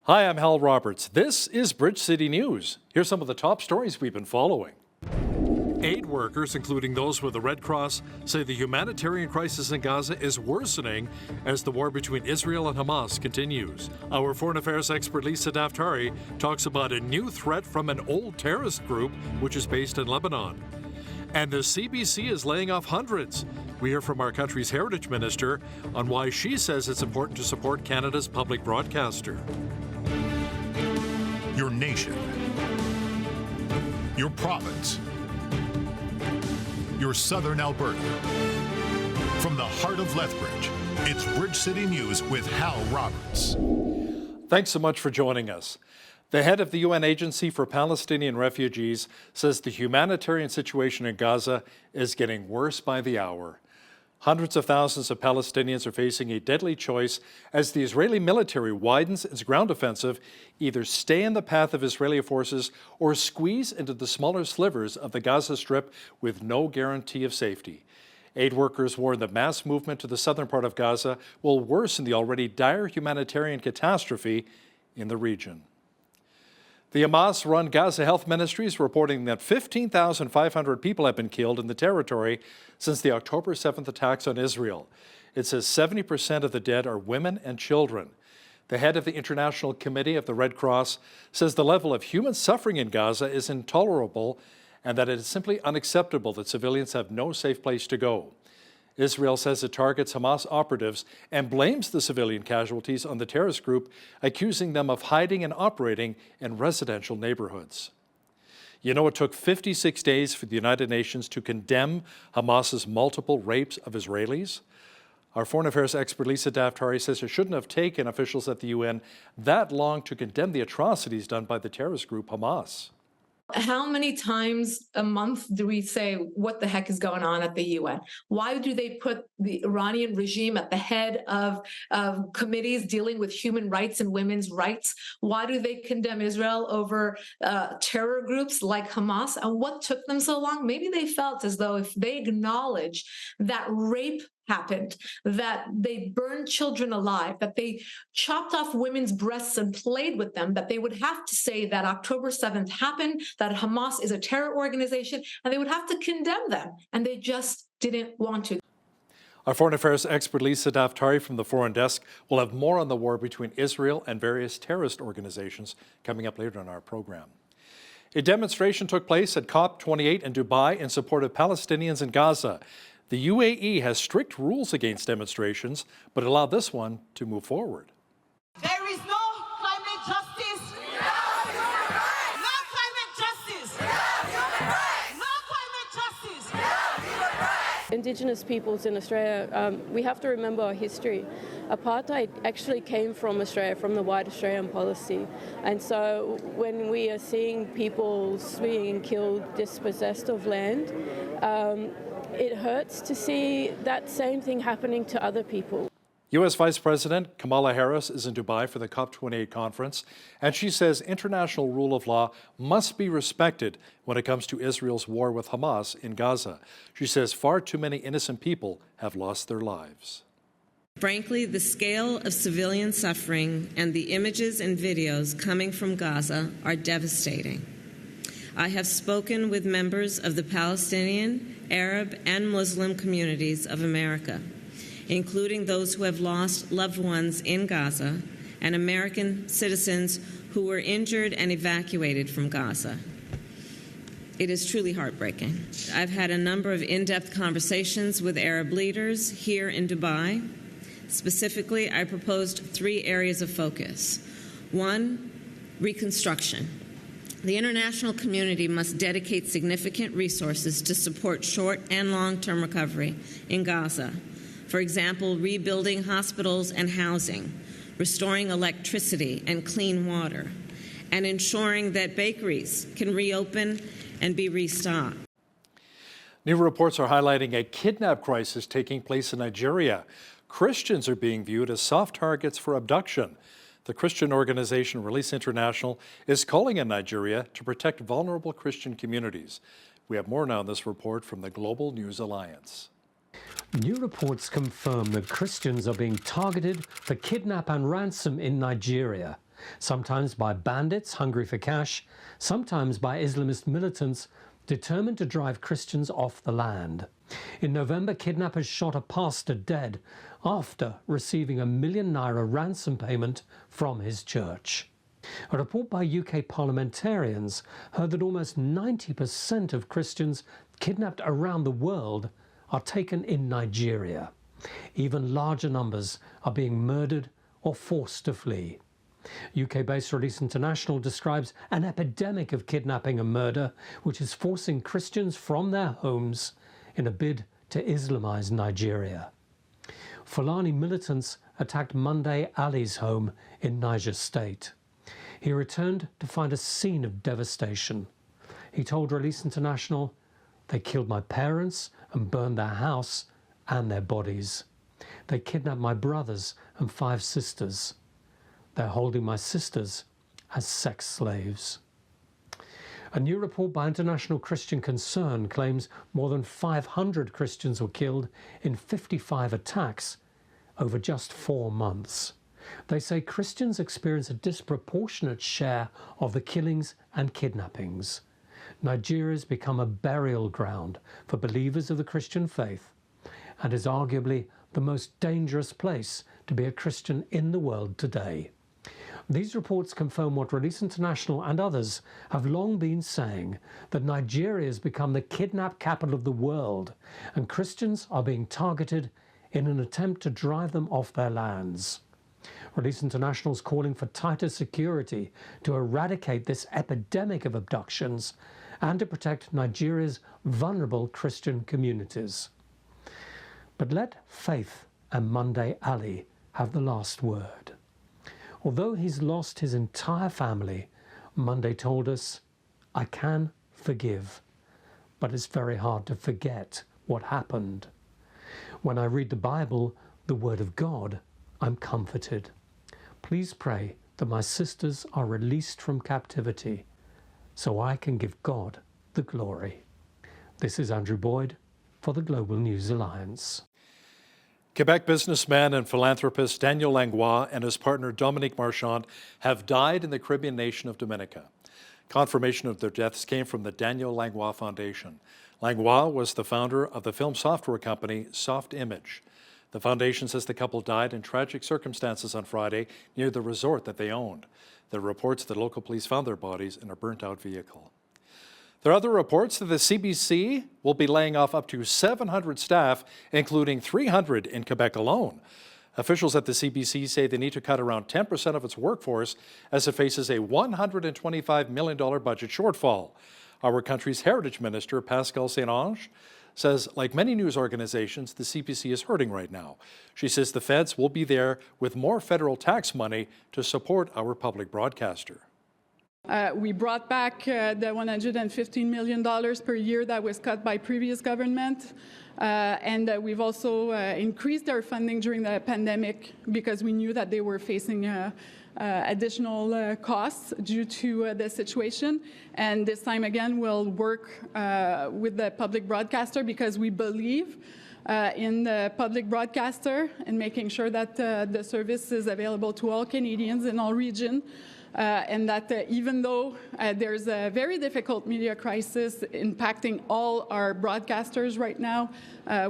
Hi, I'm Hal Roberts. This is Bridge City News. Here's some of the top stories we've been following. Aid workers, including those with the Red Cross, say the humanitarian crisis in Gaza is worsening as the war between Israel and Hamas continues. Our foreign affairs expert Lisa Daftari talks about a new threat from an old terrorist group which is based in Lebanon. And the CBC is laying off hundreds. We hear from our country's heritage minister on why she says it's important to support Canada's public broadcaster. Your nation, your province, your southern Alberta. From the heart of Lethbridge, it's Bridge City News with Hal Roberts. Thanks so much for joining us. The head of the UN Agency for Palestinian Refugees says the humanitarian situation in Gaza is getting worse by the hour. Hundreds of thousands of Palestinians are facing a deadly choice as the Israeli military widens its ground offensive, either stay in the path of Israeli forces or squeeze into the smaller slivers of the Gaza Strip with no guarantee of safety. Aid workers warn the mass movement to the southern part of Gaza will worsen the already dire humanitarian catastrophe in the region. The Hamas-run Gaza Health Ministry is reporting that 15,500 people have been killed in the territory since the October 7th attacks on Israel. It says 70% of the dead are women and children. The head of the International Committee of the Red Cross says the level of human suffering in Gaza is intolerable and that it is simply unacceptable that civilians have no safe place to go. Israel says it targets Hamas operatives and blames the civilian casualties on the terrorist group, accusing them of hiding and operating in residential neighborhoods. You know, it took 56 days for the United Nations to condemn Hamas's multiple rapes of Israelis. Our foreign affairs expert Lisa Daftari says it shouldn't have taken officials at the UN that long to condemn the atrocities done by the terrorist group Hamas. How many times a month do we say, what the heck is going on at the UN? Why do they put the Iranian regime at the head of committees dealing with human rights and women's rights? Why do they condemn Israel over terror groups like Hamas? And what took them so long? Maybe they felt as though if they acknowledge that rape happened, that they burned children alive, that they chopped off women's breasts and played with them, that they would have to say that October 7th happened, that Hamas is a terror organization, and they would have to condemn them. And they just didn't want to. Our foreign affairs expert Lisa Daftari from the Foreign Desk will have more on the war between Israel and various terrorist organizations coming up later in our program. A demonstration took place at COP28 in Dubai in support of Palestinians in Gaza. The UAE has strict rules against demonstrations, but allowed this one to move forward. There is no climate justice. No climate justice. No climate justice. Indigenous peoples in Australia, we have to remember our history. Apartheid actually came from Australia, from the White Australian policy. And so when we are seeing people being killed, dispossessed of land, it hurts to see that same thing happening to other people. U.S. Vice President Kamala Harris is in Dubai for the COP28 conference, and she says international rule of law must be respected when it comes to Israel's war with Hamas in Gaza. She says far too many innocent people have lost their lives. Frankly, the scale of civilian suffering and the images and videos coming from Gaza are devastating. I have spoken with members of the Palestinian, Arab, and Muslim communities of America, including those who have lost loved ones in Gaza and American citizens who were injured and evacuated from Gaza. It is truly heartbreaking. I've had a number of in-depth conversations with Arab leaders here in Dubai. Specifically, I proposed 3 areas of focus. 1, reconstruction. The international community must dedicate significant resources to support short and long-term recovery in Gaza. For example, rebuilding hospitals and housing, restoring electricity and clean water, and ensuring that bakeries can reopen and be restocked. New reports are highlighting a kidnap crisis taking place in Nigeria. Christians are being viewed as soft targets for abduction. The Christian organization Release International is calling on Nigeria to protect vulnerable Christian communities. We have more now on this report from the Global News Alliance. New reports confirm that Christians are being targeted for kidnap and ransom in Nigeria. sometimes by bandits hungry for cash, sometimes by Islamist militants determined to drive Christians off the land. In November, kidnappers shot a pastor dead after receiving a £1 million ransom payment from his church. A report by UK parliamentarians heard that almost 90% of Christians kidnapped around the world are taken in Nigeria. Even larger numbers are being murdered or forced to flee. UK-based Release International describes an epidemic of kidnapping and murder, which is forcing Christians from their homes in a bid to Islamize Nigeria. Fulani militants attacked Monday Ali's home in Niger State. He returned to find a scene of devastation. He told Release International, "They killed my parents and burned their house and their bodies. They kidnapped my brothers and 5 sisters. They're holding my sisters as sex slaves." A new report by International Christian Concern claims more than 500 Christians were killed in 55 attacks over just 4 months. They say Christians experience a disproportionate share of the killings and kidnappings. Nigeria has become a burial ground for believers of the Christian faith and is arguably the most dangerous place to be a Christian in the world today. These reports confirm what Release International and others have long been saying, that Nigeria has become the kidnap capital of the world, and Christians are being targeted in an attempt to drive them off their lands. Release International is calling for tighter security to eradicate this epidemic of abductions and to protect Nigeria's vulnerable Christian communities. But let Faith and Monday Ali have the last word. Although he's lost his entire family, Monday told us, "I can forgive, but it's very hard to forget what happened. When I read the Bible, the Word of God, I'm comforted. Please pray that my sisters are released from captivity so I can give God the glory." This is Andrew Boyd for the Global News Alliance. Quebec businessman and philanthropist Daniel Langlois and his partner Dominique Marchand have died in the Caribbean nation of Dominica. Confirmation of their deaths came from the Daniel Langlois Foundation. Langlois was the founder of the film software company Soft Image. The foundation says the couple died in tragic circumstances on Friday near the resort that they owned. There are reports that local police found their bodies in a burnt-out vehicle. There are other reports that the CBC will be laying off up to 700 staff, including 300 in Quebec alone. Officials at the CBC say they need to cut around 10% of its workforce as it faces a $125 million budget shortfall. Our country's heritage minister, Pascal Saint-Onge, says, like many news organizations, the CBC is hurting right now. She says the feds will be there with more federal tax money to support our public broadcaster. We brought back the $115 million per year that was cut by previous government. And we've also increased our funding during the pandemic because we knew that they were facing additional costs due to the situation. And this time again, we'll work with the public broadcaster because we believe in the public broadcaster and making sure that the service is available to all Canadians in all regions. And that even though there's a very difficult media crisis impacting all our broadcasters right now,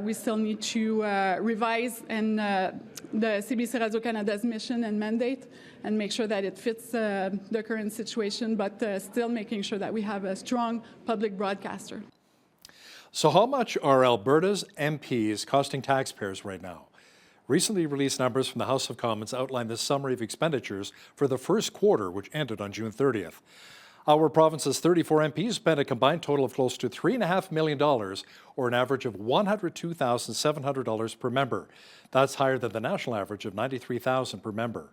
we still need to revise and the CBC Radio-Canada's mission and mandate and make sure that it fits the current situation, but still making sure that we have a strong public broadcaster. So how much are Alberta's MPs costing taxpayers right now? Recently released numbers from the House of Commons outline the summary of expenditures for the first quarter, which ended on June 30th. Our province's 34 MPs spent a combined total of close to $3.5 million, or an average of $102,700 per member. That's higher than the national average of $93,000 per member.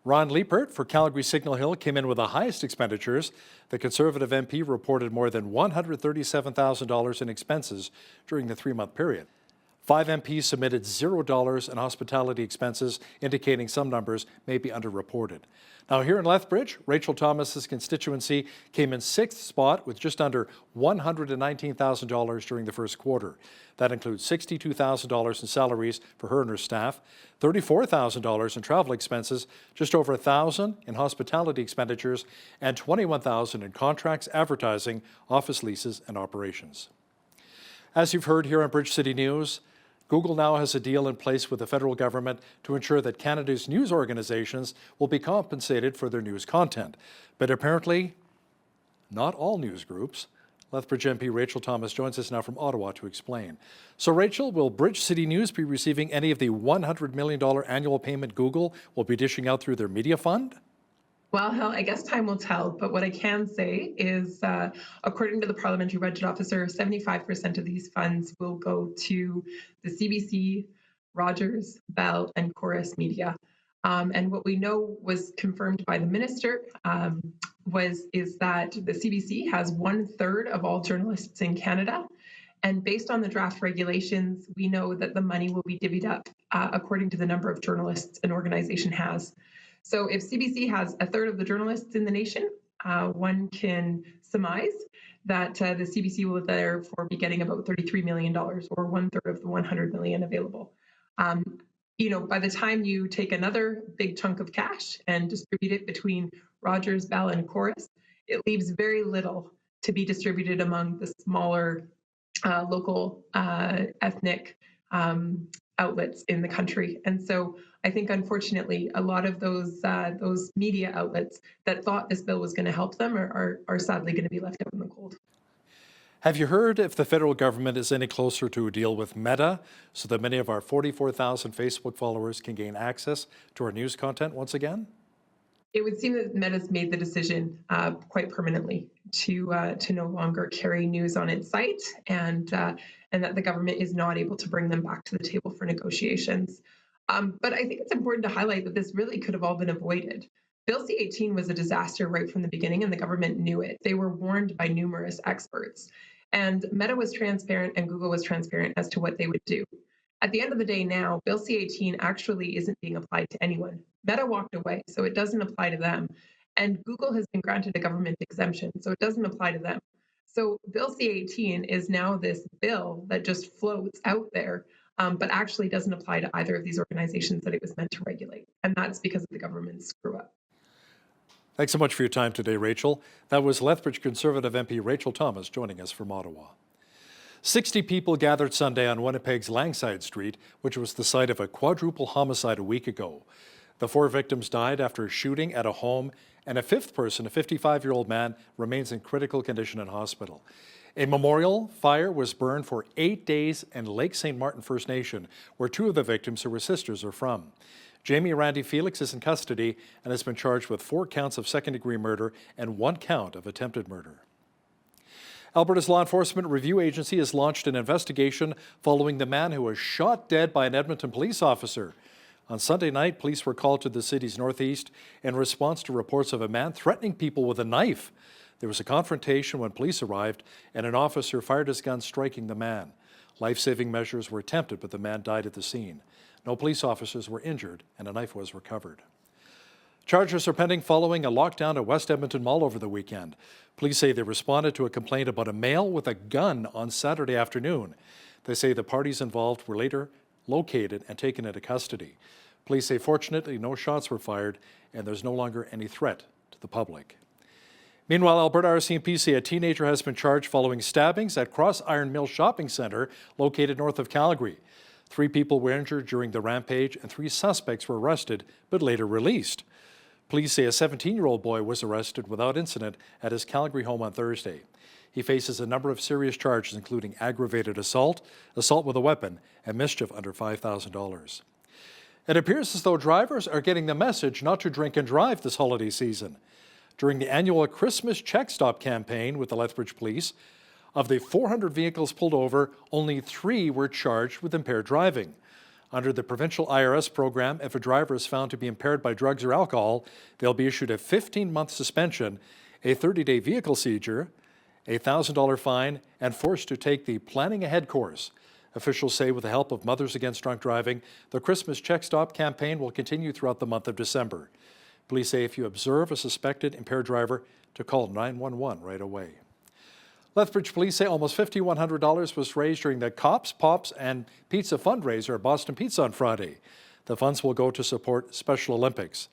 Ron Liepert for Calgary Signal Hill came in with the highest expenditures. The Conservative MP reported more than $137,000 in expenses during the 3-month period. 5 MPs submitted $0 in hospitality expenses, indicating some numbers may be underreported. Now here in Lethbridge, Rachel Thomas's constituency came in 6th spot with just under $119,000 during the first quarter. That includes $62,000 in salaries for her and her staff, $34,000 in travel expenses, just over $1,000 in hospitality expenditures, and $21,000 in contracts, advertising, office leases, and operations. As you've heard here on Bridge City News, Google now has a deal in place with the federal government to ensure that Canada's news organizations will be compensated for their news content. But apparently, not all news groups. Lethbridge MP Rachel Thomas joins us now from Ottawa to explain. So Rachel, will Bridge City News be receiving any of the $100 million annual payment Google will be dishing out through their media fund? Well, hell, I guess time will tell. But what I can say is, according to the Parliamentary Budget Officer, 75% of these funds will go to the CBC, Rogers, Bell, and Chorus Media. And what we know was confirmed by the minister is that the CBC has 1/3 of all journalists in Canada. And based on the draft regulations, we know that the money will be divvied up according to the number of journalists an organization has. So if CBC has 1/3 of the journalists in the nation, one can surmise that the CBC will therefore be getting about $33 million, or 1/3 of the $100 million available. By the time you take another big chunk of cash and distribute it between Rogers, Bell, and Chorus, it leaves very little to be distributed among the smaller local ethnic outlets in the country. And so I think, unfortunately, a lot of those media outlets that thought this bill was going to help them are sadly going to be left out in the cold. Have you heard if the federal government is any closer to a deal with Meta so that many of our 44,000 Facebook followers can gain access to our news content once again? It would seem that Meta's made the decision quite permanently to no longer carry news on its site, and that the government is not able to bring them back to the table for negotiations. But I think it's important to highlight that this really could have all been avoided. Bill C-18 was a disaster right from the beginning, and the government knew it. They were warned by numerous experts. And Meta was transparent and Google was transparent as to what they would do. At the end of the day now, Bill C-18 actually isn't being applied to anyone. Meta walked away, so it doesn't apply to them. And Google has been granted a government exemption, so it doesn't apply to them. So Bill C-18 is now this bill that just floats out there, but actually doesn't apply to either of these organizations that it was meant to regulate. And that's because of the government's screw-up. Thanks so much for your time today, Rachel. That was Lethbridge Conservative MP Rachel Thomas joining us from Ottawa. 60 people gathered Sunday on Winnipeg's Langside Street, which was the site of a quadruple homicide a week ago. The 4 victims died after a shooting at a home, and a 5th person, a 55-year-old man, remains in critical condition in hospital. A memorial fire was burned for 8 days in Lake St. Martin First Nation, where 2 of the victims, who were sisters, are from. Jamie Randy Felix is in custody and has been charged with 4 counts of second-degree murder and 1 count of attempted murder. Alberta's Law Enforcement Review Agency has launched an investigation following the man who was shot dead by an Edmonton police officer. On Sunday night, police were called to the city's northeast in response to reports of a man threatening people with a knife. There was a confrontation when police arrived, and an officer fired his gun, striking the man. Life-saving measures were attempted, but the man died at the scene. No police officers were injured, and a knife was recovered. Charges are pending following a lockdown at West Edmonton Mall over the weekend. Police say they responded to a complaint about a male with a gun on Saturday afternoon. They say the parties involved were later located and taken into custody. Police say fortunately no shots were fired and there's no longer any threat to the public. Meanwhile, Alberta RCMP say a teenager has been charged following stabbings at Cross Iron Mill Shopping Centre located north of Calgary. 3 people were injured during the rampage and 3 suspects were arrested but later released. Police say a 17-year-old boy was arrested without incident at his Calgary home on Thursday. He faces a number of serious charges, including aggravated assault, assault with a weapon, and mischief under $5,000. It appears as though drivers are getting the message not to drink and drive this holiday season. During the annual Christmas Check Stop campaign with the Lethbridge Police, of the 400 vehicles pulled over, only 3 were charged with impaired driving. Under the provincial IRS program, if a driver is found to be impaired by drugs or alcohol, they'll be issued a 15-month suspension, a 30-day vehicle seizure, a $1,000 fine, and forced to take the Planning Ahead course. Officials say with the help of Mothers Against Drunk Driving, the Christmas Check Stop campaign will continue throughout the month of December. Police say if you observe a suspected impaired driver, to call 911 right away. Lethbridge police say almost $5,100 was raised during the Cops, Pops, and Pizza fundraiser at Boston Pizza on Friday. The funds will go to support Special Olympics.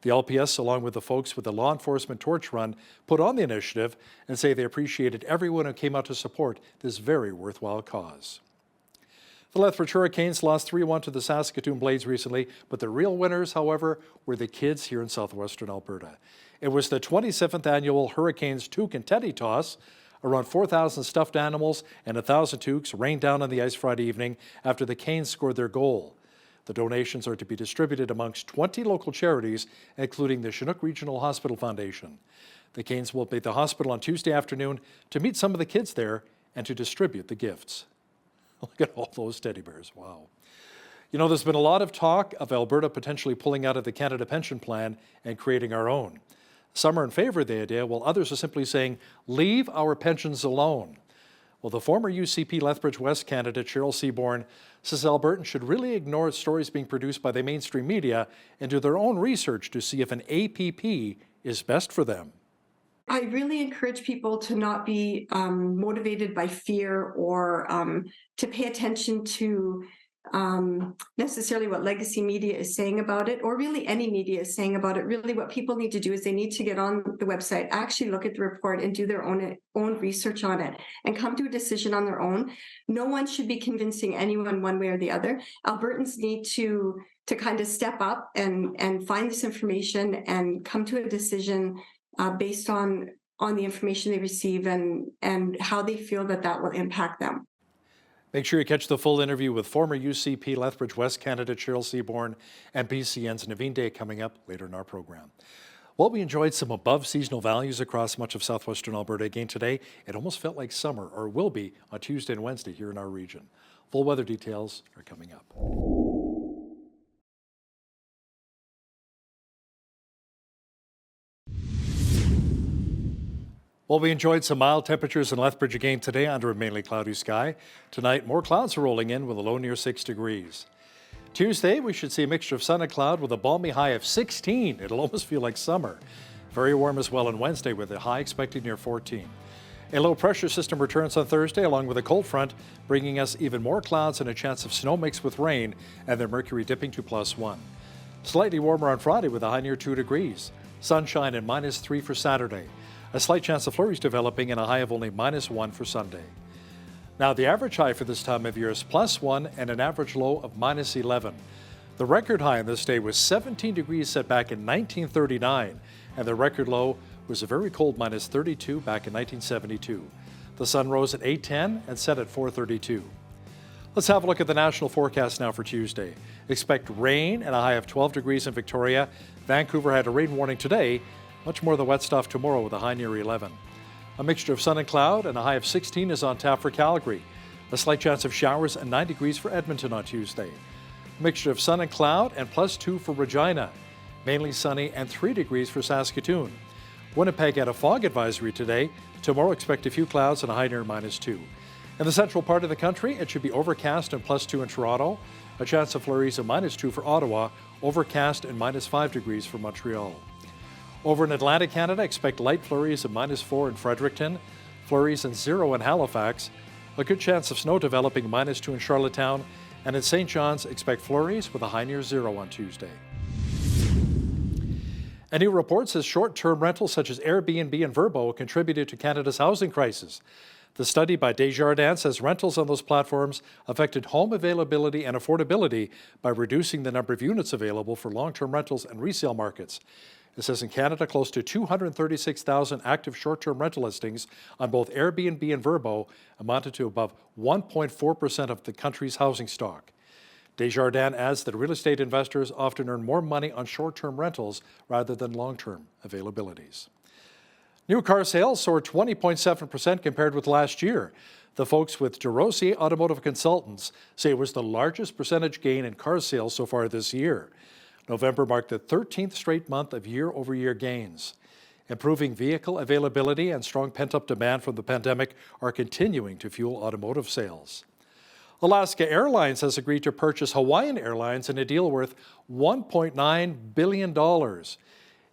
The LPS, along with the folks with the Law Enforcement Torch Run, put on the initiative and say they appreciated everyone who came out to support this very worthwhile cause. The Lethbridge Hurricanes lost 3-1 to the Saskatoon Blades recently, but the real winners, however, were the kids here in southwestern Alberta. It was the 27th annual Hurricanes Toque and Teddy Toss. Around 4,000 stuffed animals and 1,000 toques rained down on the ice Friday evening after the Canes scored their goal. The donations are to be distributed amongst 20 local charities, including the Chinook Regional Hospital Foundation. The Canes will be at the hospital on Tuesday afternoon to meet some of the kids there and to distribute the gifts. Look at all those teddy bears, wow. You know, there's been a lot of talk of Alberta potentially pulling out of the Canada Pension Plan and creating our own. Some are in favor of the idea, while others are simply saying, leave our pensions alone. Well, the former UCP Lethbridge West candidate, Cheryl Seaborn, says Albertans should really ignore stories being produced by the mainstream media and do their own research to see if an APP is best for them. I really encourage people to not be motivated by fear or to pay attention to necessarily what legacy media is saying about it, or really any media is saying about it. Really what people need to do is they need to get on the website, actually look at the report and do their own research on it and come to a decision on their own. No one should be convincing anyone one way or the other. Albertans need to kind of step up and find this information and come to a decision based on the information they receive and how they feel that will impact them. Make sure you catch the full interview with former UCP Lethbridge West candidate Cheryl Seaborn and PCN's Naveen Day coming up later in our program. Well, we enjoyed some above seasonal values across much of southwestern Alberta again today. It almost felt like summer, or will be, on Tuesday and Wednesday here in our region. Full weather details are coming up. Well, we enjoyed some mild temperatures in Lethbridge again today under a mainly cloudy sky. Tonight, more clouds are rolling in with a low near 6 degrees. Tuesday, we should see a mixture of sun and cloud with a balmy high of 16. It'll almost feel like summer. Very warm as well on Wednesday with a high expected near 14. A low pressure system returns on Thursday along with a cold front, bringing us even more clouds and a chance of snow mixed with rain and the mercury dipping to +1. Slightly warmer on Friday with a high near 2 degrees. Sunshine and -3 for Saturday. A slight chance of flurries developing and a high of only -1 for Sunday. Now, the average high for this time of year is +1 and an average low of -11. The record high on this day was 17 degrees set back in 1939, and the record low was a very cold -32 back in 1972. The sun rose at 8:10 and set at 4:32. Let's have a look at the national forecast now for Tuesday. Expect rain and a high of 12 degrees in Victoria. Vancouver had a rain warning today. Much more of the wet stuff tomorrow with a high near 11. A mixture of sun and cloud and a high of 16 is on tap for Calgary. A slight chance of showers and 9 degrees for Edmonton on Tuesday. A mixture of sun and cloud and +2 for Regina. Mainly sunny and 3 degrees for Saskatoon. Winnipeg had a fog advisory today. Tomorrow expect a few clouds and a high near -2. In the central part of the country, it should be overcast and +2 in Toronto. A chance of flurries of -2 for Ottawa. Overcast and -5 degrees for Montreal. Over in Atlantic Canada, expect light flurries of -4 in Fredericton, flurries and 0 in Halifax, a good chance of snow developing -2 in Charlottetown, and in St. John's, expect flurries with a high near 0 on Tuesday. A new report says short-term rentals such as Airbnb and Vrbo contributed to Canada's housing crisis. The study by Desjardins says rentals on those platforms affected home availability and affordability by reducing the number of units available for long-term rentals and resale markets. It says in Canada, close to 236,000 active short-term rental listings on both Airbnb and Vrbo amounted to above 1.4% of the country's housing stock. Desjardins adds that real estate investors often earn more money on short-term rentals rather than long-term availabilities. New car sales soared 20.7% compared with last year. The folks with DeRosier Automotive Consultants say it was the largest percentage gain in car sales so far this year. November marked the 13th straight month of year-over-year gains. Improving vehicle availability and strong pent-up demand from the pandemic are continuing to fuel automotive sales. Alaska Airlines has agreed to purchase Hawaiian Airlines in a deal worth $1.9 billion.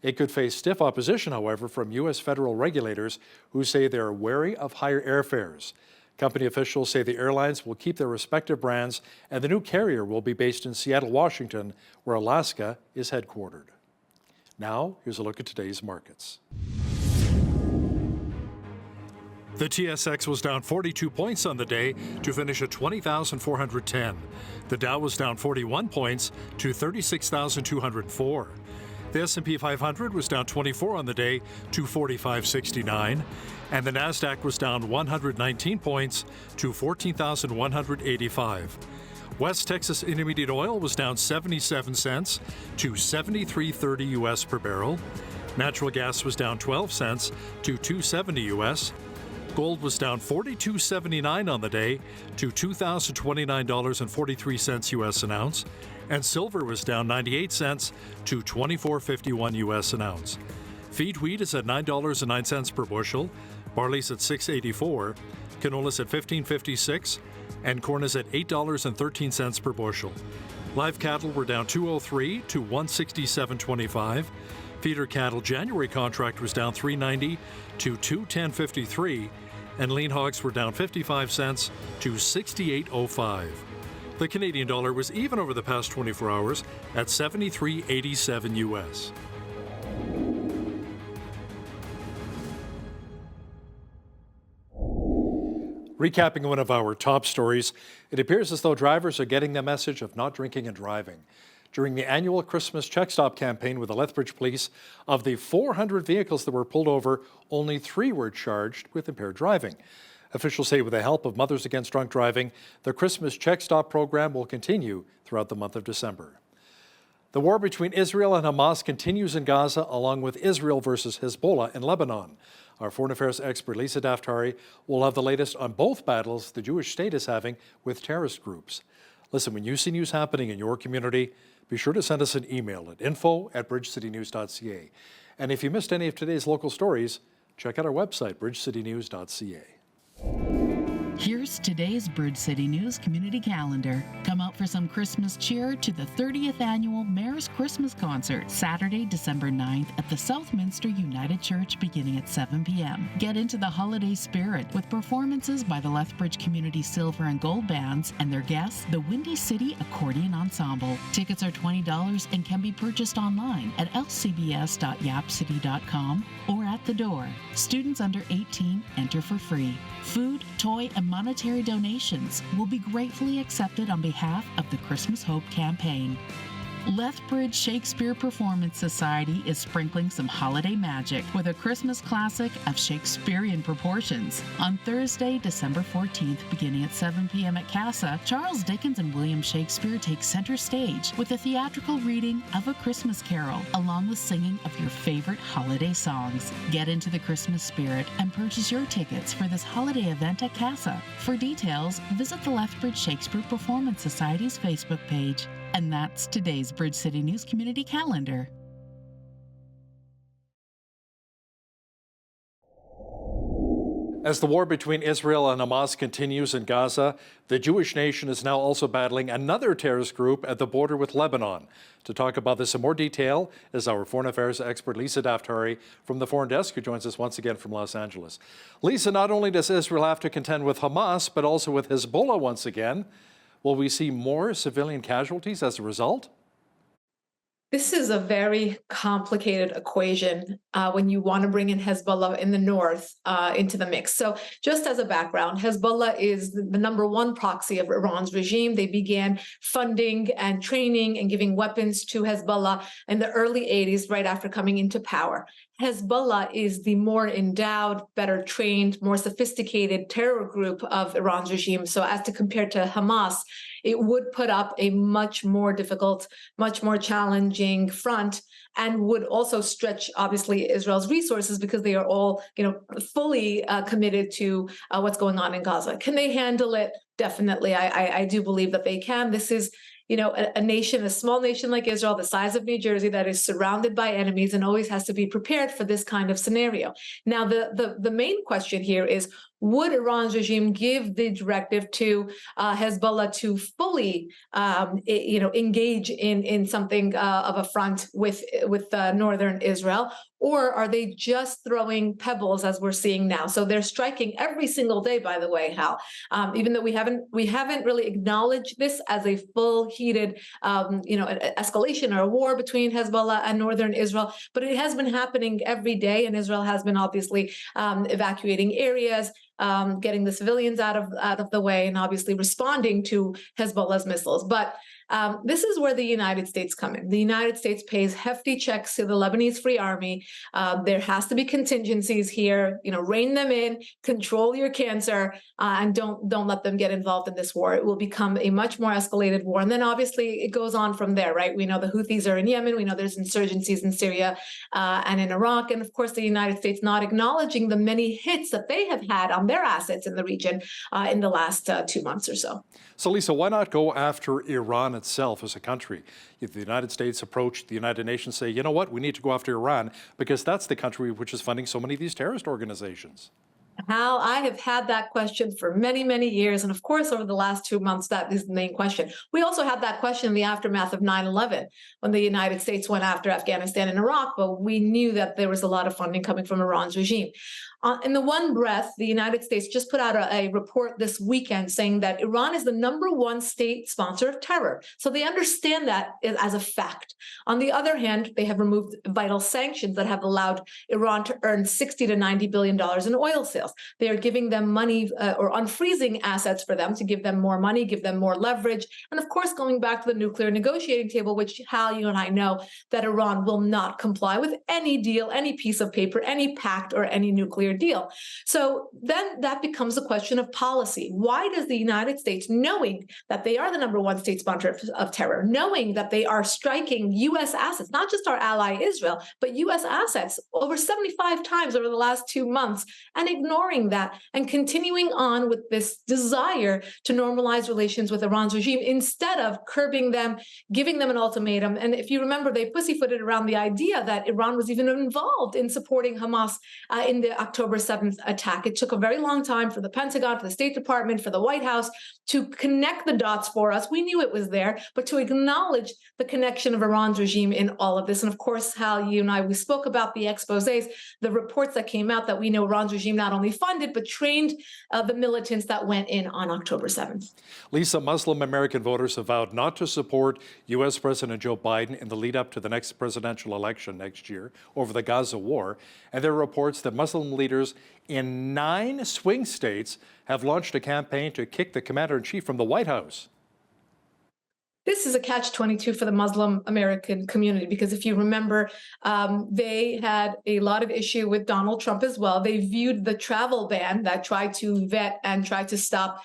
It could face stiff opposition, however, from U.S. federal regulators who say they're wary of higher airfares. Company officials say the airlines will keep their respective brands, and the new carrier will be based in Seattle, Washington, where Alaska is headquartered. Now, here's a look at today's markets. The TSX was down 42 points on the day to finish at 20,410. The Dow was down 41 points to 36,204. The S&P 500 was down 24 on the day to 4569, and the Nasdaq was down 119 points to 14,185. West Texas Intermediate Oil was down 77 cents to 73.30 US per barrel. Natural gas was down 12 cents to 270 US. Gold was down $42.79 on the day to $2,029.43 US an ounce, and silver was down 98 cents to $24.51 US an ounce. Feed wheat is at $9.09 per bushel, barley's at $6.84, canola's at $15.56, and corn is at $8.13 per bushel. Live cattle were down $2.03 to $167.25. Feeder cattle January contract was down $3.90 to $210.53, and lean hogs were down 55 cents to $68.05. The Canadian dollar was even over the past 24 hours at 73.87 US. Recapping one of our top stories, it appears as though drivers are getting the message of not drinking and driving. During the annual Christmas Check Stop campaign with the Lethbridge Police, of the 400 vehicles that were pulled over, only 3 were charged with impaired driving. Officials say with the help of Mothers Against Drunk Driving, the Christmas Check Stop program will continue throughout the month of December. The war between Israel and Hamas continues in Gaza, along with Israel versus Hezbollah in Lebanon. Our foreign affairs expert Lisa Daftari will have the latest on both battles the Jewish state is having with terrorist groups. Listen, when you see news happening in your community, be sure to send us an email at info@bridgecitynews.ca. And if you missed any of today's local stories, check out our website, bridgecitynews.ca. Here's today's Bridge City News Community Calendar. Come out for some Christmas cheer to the 30th Annual Mayor's Christmas Concert, Saturday, December 9th at the Southminster United Church beginning at 7 p.m. Get into the holiday spirit with performances by the Lethbridge Community Silver and Gold Bands and their guests, the Windy City Accordion Ensemble. Tickets are $20 and can be purchased online at lcbs.yapcity.com or at the door. Students under 18 enter for free. Food, toy, and monetary donations will be gratefully accepted on behalf of the Christmas Hope campaign. Lethbridge Shakespeare Performance Society is sprinkling some holiday magic with a Christmas classic of Shakespearean proportions. On Thursday, December 14th, beginning at 7 p.m. at Casa, Charles Dickens and William Shakespeare take center stage with a theatrical reading of A Christmas Carol, along with singing of your favorite holiday songs. Get into the Christmas spirit and purchase your tickets for this holiday event at Casa. For details, visit the Lethbridge Shakespeare Performance Society's Facebook page. And that's today's Bridge City News Community Calendar. As the war between Israel and Hamas continues in Gaza, the Jewish nation is now also battling another terrorist group at the border with Lebanon. To talk about this in more detail is our foreign affairs expert Lisa Daftari from the Foreign Desk, who joins us once again from Los Angeles. Lisa, not only does Israel have to contend with Hamas, but also with Hezbollah once again. Will we see more civilian casualties as a result? This is a very complicated equation when you want to bring in Hezbollah in the north into the mix. So just as a background, Hezbollah is the number one proxy of Iran's regime. They began funding and training and giving weapons to Hezbollah in the early 80s, right after coming into power. Hezbollah is the more endowed, better trained, more sophisticated terror group of Iran's regime. So as to compare to Hamas, it would put up a much more difficult, much more challenging front, and would also stretch, obviously, Israel's resources because they are all, fully committed to what's going on in Gaza. Can they handle it? Definitely. I do believe that they can. This is a nation, a small nation like Israel, the size of New Jersey, that is surrounded by enemies and always has to be prepared for this kind of scenario. Now, the main question here is, would Iran's regime give the directive to Hezbollah to fully, engage in something of a front with northern Israel? Or are they just throwing pebbles as we're seeing now? So they're striking every single day, by the way, Hal. Even though we haven't really acknowledged this as a full heated, escalation or a war between Hezbollah and northern Israel, but it has been happening every day, and Israel has been obviously evacuating areas, getting the civilians out of the way, and obviously responding to Hezbollah's missiles. But this is where the United States come in. The United States pays hefty checks to the Lebanese Free Army. There has to be contingencies here. Rein them in, control your cancer, and don't let them get involved in this war. It will become a much more escalated war. And then obviously it goes on from there, right? We know the Houthis are in Yemen. We know there's insurgencies in Syria and in Iraq. And of course, the United States not acknowledging the many hits that they have had on their assets in the region in the last 2 months or so. So, Lisa, why not go after Iran itself as a country? If the United States approach the United Nations, say, you know what, we need to go after Iran because that's the country which is funding so many of these terrorist organizations. Hal, I have had that question for many, many years. And of course, over the last 2 months, that is the main question. We also had that question in the aftermath of 9/11, when the United States went after Afghanistan and Iraq, but we knew that there was a lot of funding coming from Iran's regime. In the one breath, the United States just put out a report this weekend saying that Iran is the #1 state sponsor of terror. So they understand that as a fact. On the other hand, they have removed vital sanctions that have allowed Iran to earn $60 to $90 billion in oil sales. They are giving them money or unfreezing assets for them to give them more money, give them more leverage. And of course, going back to the nuclear negotiating table, which Hal, you and I know that Iran will not comply with any deal, any piece of paper, any pact, or any nuclear deal. So then that becomes a question of policy. Why does the United States, knowing that they are the #1 state sponsor of terror, knowing that they are striking U.S. assets, not just our ally Israel, but U.S. assets over 75 times over the last 2 months, and ignoring that and continuing on with this desire to normalize relations with Iran's regime instead of curbing them, giving them an ultimatum? And if you remember, they pussyfooted around the idea that Iran was even involved in supporting Hamas in the October 7th attack. It took a very long time for the Pentagon, for the State Department, for the White House to connect the dots for us. We knew it was there, but to acknowledge the connection of Iran's regime in all of this. And of course, Hal, you and I, we spoke about the exposés, the reports that came out that we know Iran's regime not only funded, but trained the militants that went in on October 7th. Lisa, Muslim American voters have vowed not to support U.S. President Joe Biden in the lead up to the next presidential election next year over the Gaza war. And there are reports that Muslim leaders in 9 swing states have launched a campaign to kick the commander-in-chief from the White House. This is a catch-22 for the Muslim American community, because if you remember, they had a lot of issue with Donald Trump as well. They viewed the travel ban that tried to vet and tried to stop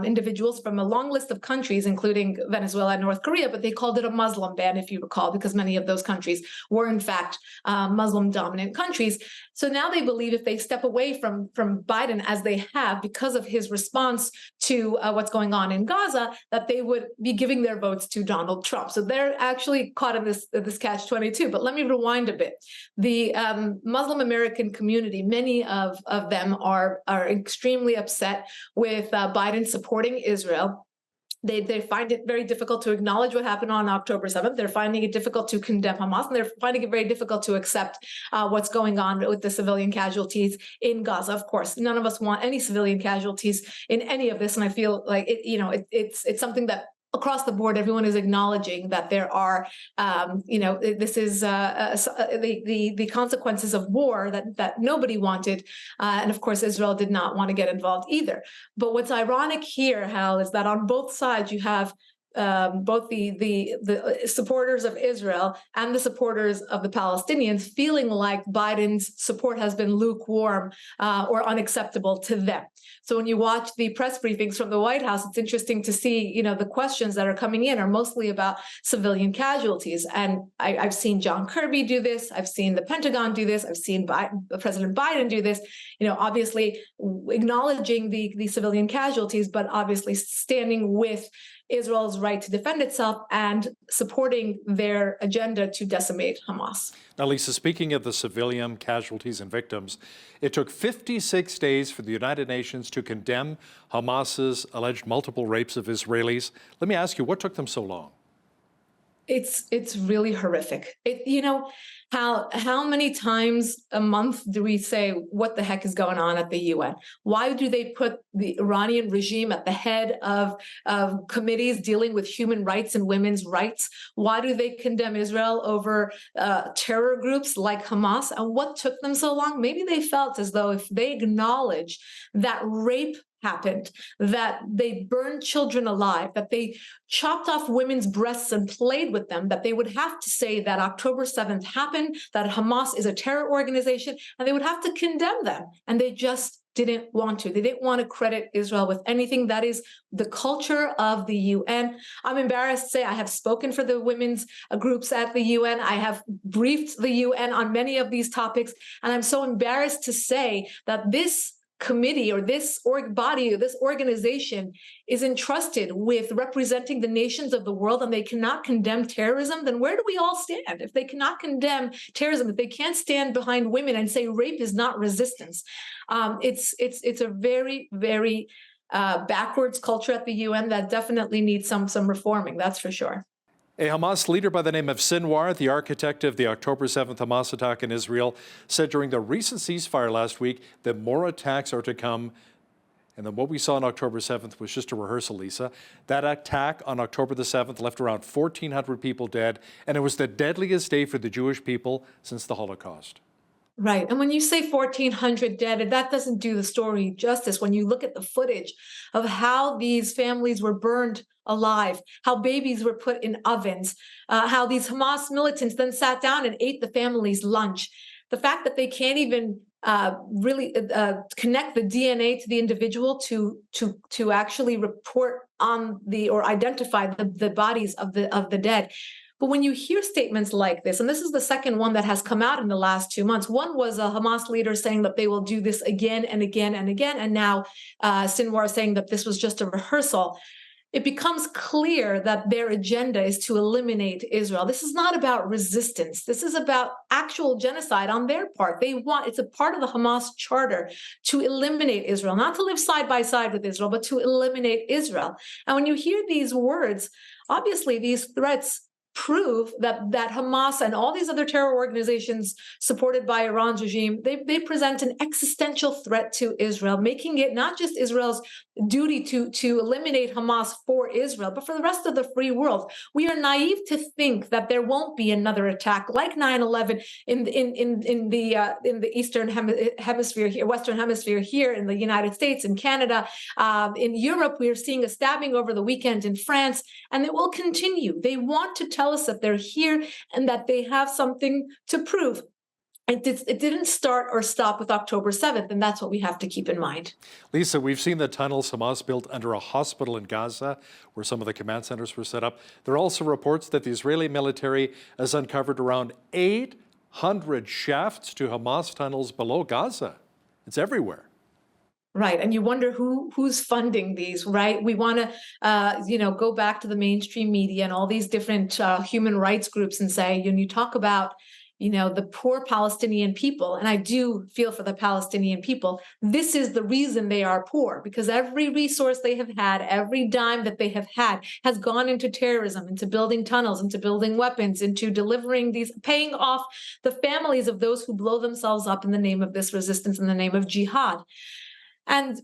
individuals from a long list of countries, including Venezuela and North Korea, but they called it a Muslim ban, if you recall, because many of those countries were in fact Muslim-dominant countries. So now they believe if they step away from Biden, as they have, because of his response to what's going on in Gaza, that they would be giving their votes to Donald Trump. So they're actually caught in this catch-22. But let me rewind a bit. The Muslim American community, many of them are extremely upset with Biden supporting Israel. They find it very difficult to acknowledge what happened on October 7th. They're finding it difficult to condemn Hamas, and they're finding it very difficult to accept what's going on with the civilian casualties in Gaza. Of course, none of us want any civilian casualties in any of this, and I feel like it's something that across the board, everyone is acknowledging that there are, this is the consequences of war that nobody wanted. And of course, Israel did not want to get involved either. But what's ironic here, Hal, is that on both sides, you have both the supporters of Israel and the supporters of the Palestinians feeling like Biden's support has been lukewarm or unacceptable to them. So when you watch the press briefings from the White House, it's interesting to see, the questions that are coming in are mostly about civilian casualties. And I've seen John Kirby do this. I've seen the Pentagon do this. I've seen President Biden do this, obviously acknowledging the civilian casualties, but obviously standing with Israel's right to defend itself and supporting their agenda to decimate Hamas. Now, Lisa, speaking of the civilian casualties and victims, it took 56 days for the United Nations to condemn Hamas's alleged multiple rapes of Israelis. Let me ask you, what took them so long? It's really horrific. How many times a month do we say what the heck is going on at the UN? Why do they put the Iranian regime at the head of committees dealing with human rights and women's rights? Why do they condemn Israel over terror groups like Hamas? And what took them so long? Maybe they felt as though if they acknowledge that rape happened, that they burned children alive, that they chopped off women's breasts and played with them, that they would have to say that October 7th happened, that Hamas is a terror organization, and they would have to condemn them. And they just didn't want to. They didn't want to credit Israel with anything. That is the culture of the UN. I'm embarrassed to say I have spoken for the women's groups at the UN. I have briefed the UN on many of these topics. And I'm so embarrassed to say that this committee or this body or this organization is entrusted with representing the nations of the world, and they cannot condemn terrorism, then where do we all stand? If they cannot condemn terrorism, if they can't stand behind women and say rape is not resistance, it's a very, very backwards culture at the UN that definitely needs some reforming, that's for sure. A Hamas leader by the name of Sinwar, the architect of the October 7th Hamas attack in Israel, said during the recent ceasefire last week that more attacks are to come. And then what we saw on October 7th was just a rehearsal, Lisa. That attack on October the 7th left around 1,400 people dead, and it was the deadliest day for the Jewish people since the Holocaust. Right. And when you say 1,400 dead, that doesn't do the story justice. When you look at the footage of how these families were burned alive, how babies were put in ovens, how these Hamas militants then sat down and ate the family's lunch, the fact that they can't even really connect the DNA to the individual to actually report on or identify the bodies of the dead. But when you hear statements like this, and this is the second one that has come out in the last 2 months, one was a Hamas leader saying that they will do this again and again and again, and now Sinwar saying that this was just a rehearsal. It becomes clear that their agenda is to eliminate Israel. This is not about resistance. This is about actual genocide on their part. It's a part of the Hamas charter to eliminate Israel, not to live side by side with Israel, but to eliminate Israel. And when you hear these words, obviously these threats prove that Hamas and all these other terror organizations supported by Iran's regime, they present an existential threat to Israel, making it not just Israel's duty to eliminate Hamas for Israel, but for the rest of the free world. We are naive to think that there won't be another attack like 9/11 in the Eastern Hemisphere here, Western Hemisphere here in the United States, in Canada, in Europe. We are seeing a stabbing over the weekend in France, and it will continue. They want to tell us that they're here and that they have something to prove. It didn't start or stop with October 7th, and that's what we have to keep in mind. Lisa, we've seen the tunnels Hamas built under a hospital in Gaza, where some of the command centers were set up. There are also reports that the Israeli military has uncovered around 800 shafts to Hamas tunnels below Gaza. It's everywhere. Right, and you wonder who's funding these, right? We want to, go back to the mainstream media and all these different human rights groups and say, when you talk about, the poor Palestinian people, and I do feel for the Palestinian people, this is the reason they are poor, because every resource they have had, every dime that they have had has gone into terrorism, into building tunnels, into building weapons, into delivering paying off the families of those who blow themselves up in the name of this resistance, in the name of jihad. And,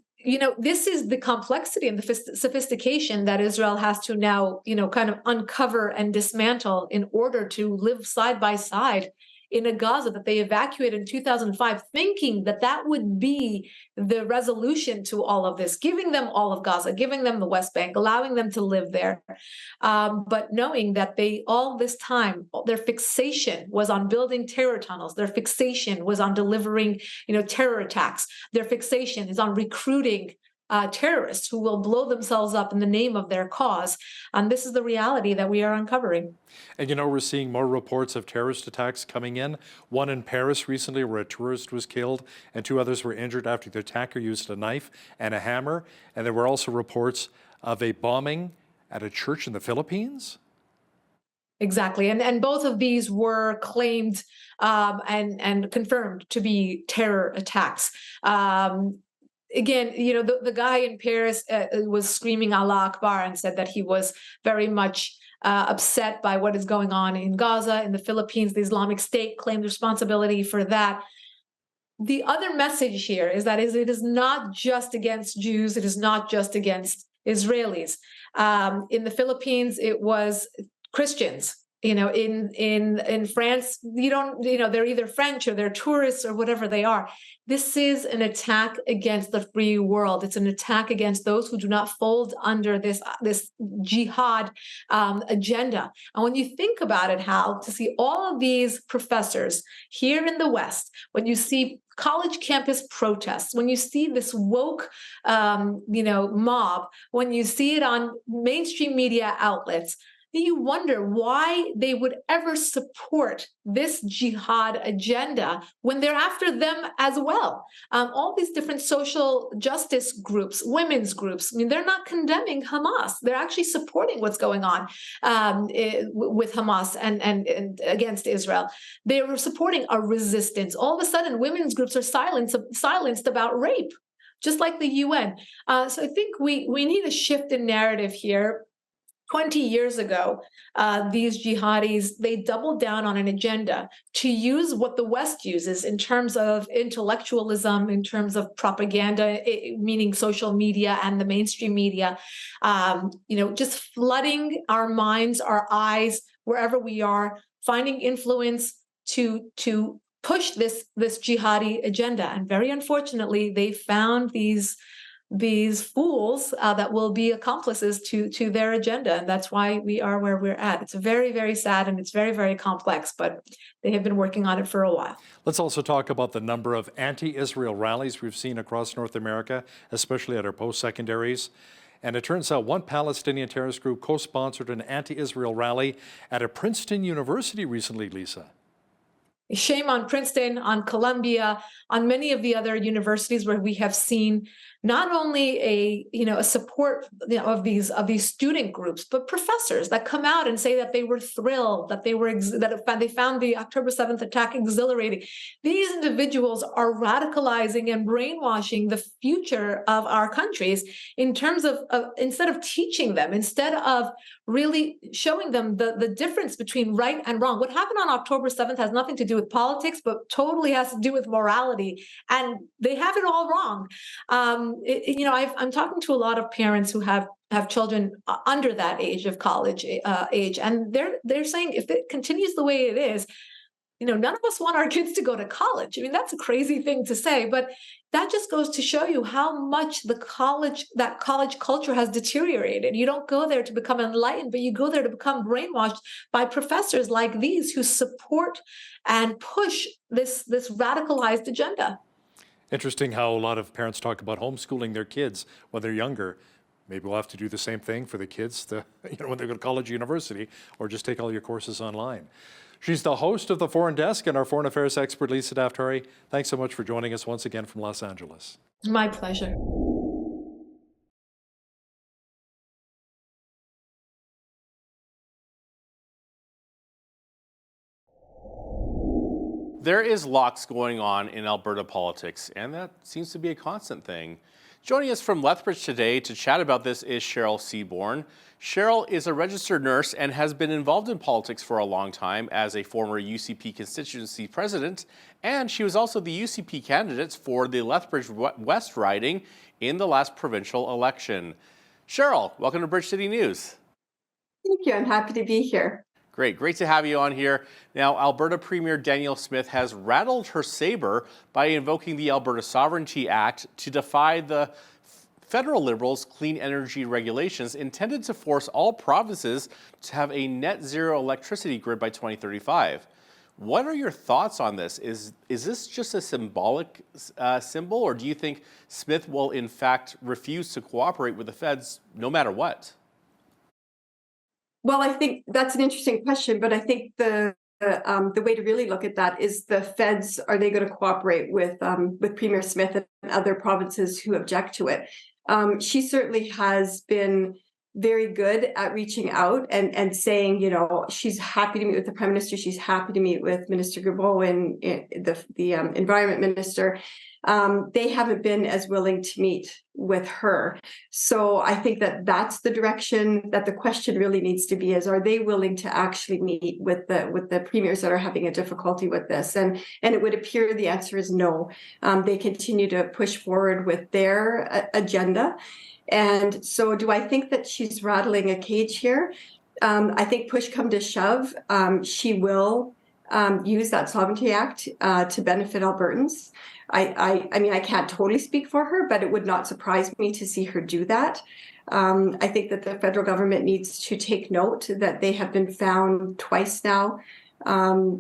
this is the complexity and the sophistication that Israel has to now, kind of uncover and dismantle in order to live side by side in a Gaza that they evacuated in 2005, thinking that would be the resolution to all of this, giving them all of Gaza, giving them the West Bank, allowing them to live there. But knowing that all this time, their fixation was on building terror tunnels. Their fixation was on delivering, terror attacks. Their fixation is on recruiting terrorists who will blow themselves up in the name of their cause. And this is the reality that we are uncovering. And we're seeing more reports of terrorist attacks coming in. One in Paris recently where a tourist was killed and 2 others were injured after the attacker used a knife and a hammer. And there were also reports of a bombing at a church in the Philippines? Exactly. And both of these were claimed and confirmed to be terror attacks. Again, the guy in Paris was screaming Allah Akbar and said that he was very much upset by what is going on in Gaza, in the Philippines. The Islamic State claimed responsibility for that. The other message here is that it is not just against Jews. It is not just against Israelis. In the Philippines, it was Christians. In France, they're either French or they're tourists or whatever they are. This is an attack against the free world. It's an attack against those who do not fold under this jihad agenda. And when you think about it, Hal, to see all of these professors here in the West, when you see college campus protests, when you see this woke, mob, when you see it on mainstream media outlets, you wonder why they would ever support this jihad agenda when they're after them as well. All these different social justice groups, women's groups, they're not condemning Hamas. They're actually supporting what's going on with Hamas and against Israel. They were supporting a resistance. All of a sudden, women's groups are silenced about rape, just like the UN. So I think we need a shift in narrative here. 20 years ago, these jihadis, they doubled down on an agenda to use what the West uses in terms of intellectualism, in terms of propaganda, meaning social media and the mainstream media, just flooding our minds, our eyes, wherever we are, finding influence to push this jihadi agenda. And very unfortunately, they found these fools that will be accomplices to their agenda. And that's why we are where we're at. It's very, very sad and it's very, very complex, but they have been working on it for a while. Let's also talk about the number of anti-Israel rallies we've seen across North America, especially at our post-secondaries. And it turns out one Palestinian terrorist group co-sponsored an anti-Israel rally at a Princeton University recently, Lisa. Shame on Princeton, on Columbia, on many of the other universities where we have seen not only a support of these student groups, but professors that come out and say that they were thrilled, that they found the October 7th attack exhilarating. These individuals are radicalizing and brainwashing the future of our countries in terms of instead of teaching them, instead of really showing them the difference between right and wrong. What happened on October 7th has nothing to do with politics, but totally has to do with morality. And they have it all wrong. I'm talking to a lot of parents who have children under that age of college age, and they're saying if it continues the way it is, none of us want our kids to go to college. That's a crazy thing to say, but that just goes to show you how much that college culture has deteriorated. You don't go there to become enlightened, but you go there to become brainwashed by professors like these who support and push this radicalized agenda. Interesting how a lot of parents talk about homeschooling their kids when they're younger. Maybe we'll have to do the same thing for the kids when they go to college or university, or just take all your courses online. She's the host of the Foreign Desk and our foreign affairs expert, Lisa Daftari. Thanks so much for joining us once again from Los Angeles. My pleasure. There is lots going on in Alberta politics, and that seems to be a constant thing. Joining us from Lethbridge today to chat about this is Cheryl Seaborn. Cheryl is a registered nurse and has been involved in politics for a long time as a former UCP constituency president, and she was also the UCP candidate for the Lethbridge West riding in the last provincial election. Cheryl, welcome to Bridge City News. Thank you. I'm happy to be here. Great to have you on here. Now, Alberta Premier Danielle Smith has rattled her saber by invoking the Alberta Sovereignty Act to defy the federal Liberals' clean energy regulations intended to force all provinces to have a net zero electricity grid by 2035. What are your thoughts on this? Is this just a symbolic symbol, or do you think Smith will in fact refuse to cooperate with the feds no matter what? Well, I think that's an interesting question, but I think the way to really look at that is the feds, are they going to cooperate with Premier Smith and other provinces who object to it? She certainly has been very good at reaching out and saying, you know, she's happy to meet with the Prime Minister, she's happy to meet with Minister Guilbeault and the Environment Minister. They haven't been as willing to meet with her. So I think that that's the direction that the question really needs to be, is are they willing to actually meet with the premiers that are having a difficulty with this? And it would appear the answer is no. They continue to push forward with their agenda. And so do I think that she's rattling a cage here? I think push come to shove, she will use that Sovereignty Act to benefit Albertans. I mean, I can't totally speak for her, but it would not surprise me to see her do that. I think that the federal government needs to take note that they have been found twice now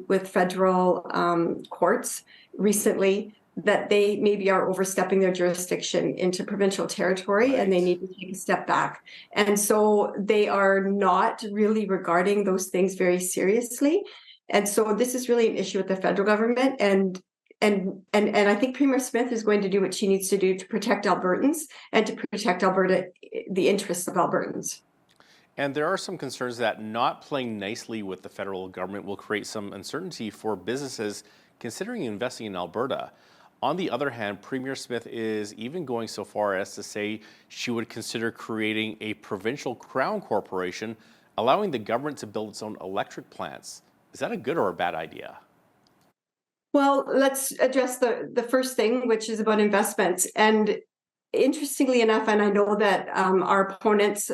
with federal courts recently that they maybe are overstepping their jurisdiction into provincial territory, right, and they need to take a step back. And so they are not really regarding those things very seriously. And so this is really an issue with the federal government. And I think Premier Smith is going to do what she needs to do to protect Albertans and to protect Alberta, the interests of Albertans. And there are some concerns that not playing nicely with the federal government will create some uncertainty for businesses considering investing in Alberta. On the other hand, Premier Smith is even going so far as to say she would consider creating a provincial crown corporation, allowing the government to build its own electric plants. Is that a good or a bad idea? Well, let's address the first thing, which is about investments. And interestingly enough, and I know that our opponents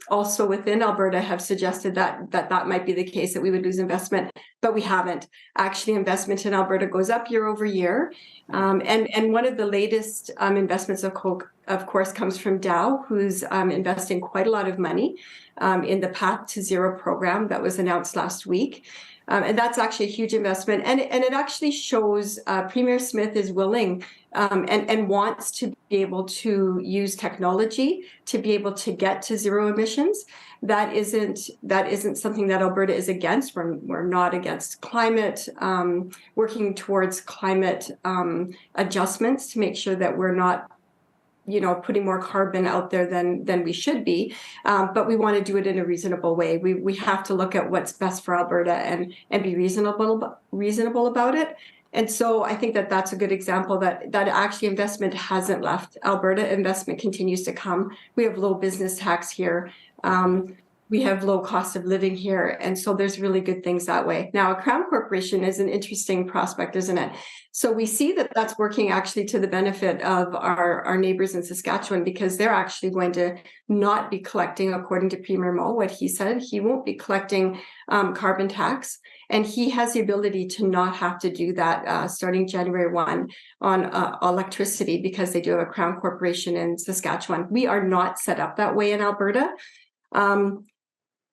also within Alberta have suggested that might be the case, that we would lose investment, but we haven't. Actually, investment in Alberta goes up year over year. And one of the latest investments, of course, comes from Dow, who's investing quite a lot of money in the Path to Zero program that was announced last week. And that's actually a huge investment. And it actually shows Premier Smith is willing and wants to be able to use technology to be able to get to zero emissions. That isn't something that Alberta is against. We're not against climate, working towards climate adjustments to make sure that we're not, you know, putting more carbon out there than we should be, but we want to do it in a reasonable way. We have to look at what's best for Alberta and be reasonable about it. And so I think that that's a good example that actually investment hasn't left Alberta. Investment continues to come. We have low business tax here. We have low cost of living here. And so there's really good things that way. Now, a crown corporation is an interesting prospect, isn't it? So we see that that's working actually to the benefit of our neighbors in Saskatchewan, because they're actually going to not be collecting, according to Premier Moe, what he said, he won't be collecting carbon tax. And he has the ability to not have to do that starting January 1 on electricity, because they do have a crown corporation in Saskatchewan. We are not set up that way in Alberta.